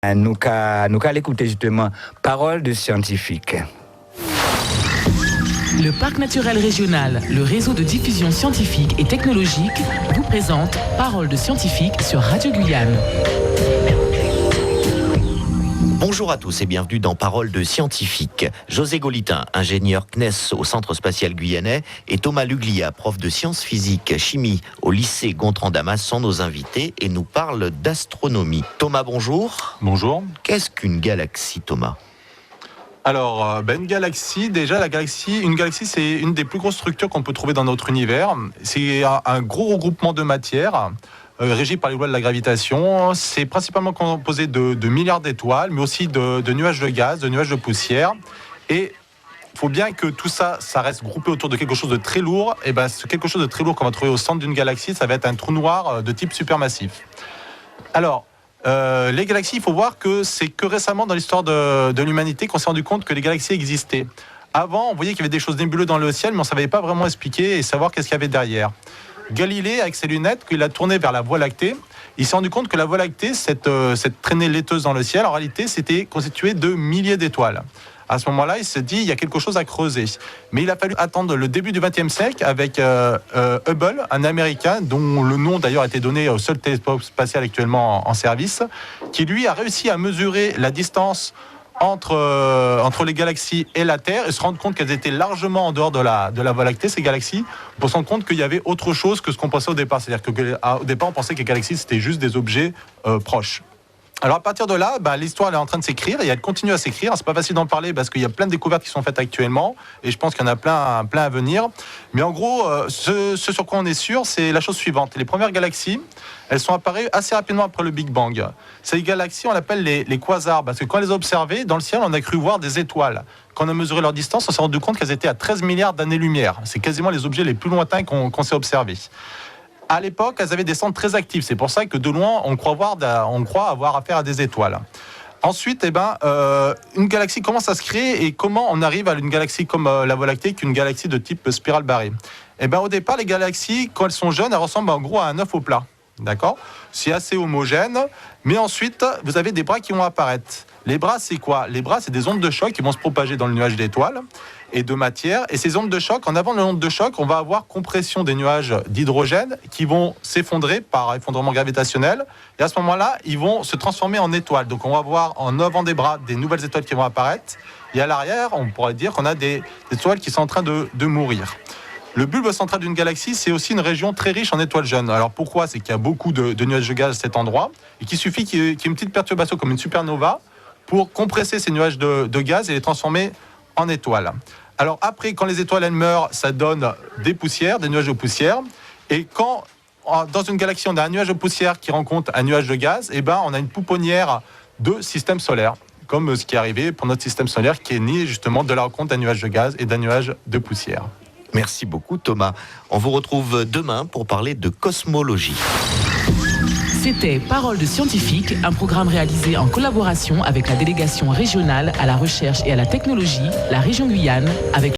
Nous allons écouter justement Parole de scientifique. Le Parc naturel régional, le réseau de diffusion scientifique et technologique, vous présente Parole de scientifique sur Radio Guyane. Bonjour à tous et bienvenue dans Parole de scientifique. José Golitin, ingénieur CNES au Centre spatial guyanais, et Thomas Luglia, prof de sciences physiques chimie au lycée Gontran-Damas, sont nos invités et nous parlent d'astronomie. Thomas, bonjour. Bonjour. Qu'est-ce qu'une galaxie, Thomas ? Alors, une galaxie, une galaxie, c'est une des plus grosses structures qu'on peut trouver dans notre univers. C'est un gros regroupement de matière régi par les lois de la gravitation. C'est principalement composé de milliards d'étoiles, mais aussi de nuages de gaz, de nuages de poussière. Et il faut bien que tout ça reste groupé autour de quelque chose de très lourd. Et ce quelque chose de très lourd qu'on va trouver au centre d'une galaxie, ça va être un trou noir de type supermassif. Alors, les galaxies, il faut voir que c'est que récemment dans l'histoire de l'humanité qu'on s'est rendu compte que les galaxies existaient. Avant, on voyait qu'il y avait des choses nébuleuses dans le ciel, mais on ne savait pas vraiment expliquer et savoir qu'est-ce qu'il y avait derrière. Galilée, avec ses lunettes, quand il a tourné vers la Voie lactée, il s'est rendu compte que la Voie lactée, cette traînée laiteuse dans le ciel, en réalité, c'était constitué de milliers d'étoiles. À ce moment-là, il s'est dit, il y a quelque chose à creuser. Mais il a fallu attendre le début du XXe siècle avec Hubble, un Américain, dont le nom d'ailleurs a été donné au seul télescope spatial actuellement en service, qui lui a réussi à mesurer la distance entre les galaxies et la Terre et se rendre compte qu'elles étaient largement en dehors de la Voie lactée, ces galaxies, pour se rendre compte qu'il y avait autre chose que ce qu'on pensait au départ. C'est-à-dire qu'au départ, on pensait que les galaxies, c'était juste des objets proches. Alors à partir de là, l'histoire elle est en train de s'écrire et elle continue à s'écrire. C'est pas facile d'en parler parce qu'il y a plein de découvertes qui sont faites actuellement et je pense qu'il y en a plein à venir. Mais en gros, ce sur quoi on est sûr, c'est la chose suivante. Les premières galaxies, elles sont apparues assez rapidement après le Big Bang. Ces galaxies, on l'appelle les quasars parce que quand on les a observées, dans le ciel, on a cru voir des étoiles. Quand on a mesuré leur distance, on s'est rendu compte qu'elles étaient à 13 milliards d'années-lumière. C'est quasiment les objets les plus lointains qu'on s'est observés. À l'époque, elles avaient des centres très actifs. C'est pour ça que de loin, on croit avoir affaire à des étoiles. Ensuite, une galaxie commence à se créer. Et comment on arrive à une galaxie comme la Voie lactée, qu'une galaxie de type spirale barrée ? Au départ, les galaxies, quand elles sont jeunes, elles ressemblent en gros à un œuf au plat. D'accord ? C'est assez homogène. Mais ensuite, vous avez des bras qui vont apparaître. Les bras, c'est quoi ? Les bras, c'est des ondes de choc qui vont se propager dans le nuage d'étoiles et de matière. Et ces ondes de choc, en avant de l'onde de choc, on va avoir compression des nuages d'hydrogène qui vont s'effondrer par effondrement gravitationnel. Et à ce moment-là, ils vont se transformer en étoiles. Donc on va avoir en avant des bras des nouvelles étoiles qui vont apparaître. Et à l'arrière, on pourrait dire qu'on a des étoiles qui sont en train de mourir. Le bulbe central d'une galaxie, c'est aussi une région très riche en étoiles jeunes. Alors pourquoi ? C'est qu'il y a beaucoup de nuages de gaz à cet endroit et qu'il suffit qu'il y ait une petite perturbation comme une supernova pour compresser ces nuages de gaz et les transformer en étoiles. Alors après, quand les étoiles elles meurent, ça donne des poussières, des nuages de poussière. Et quand dans une galaxie, on a un nuage de poussière qui rencontre un nuage de gaz, on a une pouponnière de système solaire, comme ce qui est arrivé pour notre système solaire, qui est né justement de la rencontre d'un nuage de gaz et d'un nuage de poussière. Merci beaucoup, Thomas. On vous retrouve demain pour parler de cosmologie. C'était Parole de scientifique, un programme réalisé en collaboration avec la délégation régionale à la recherche et à la technologie, la région Guyane, avec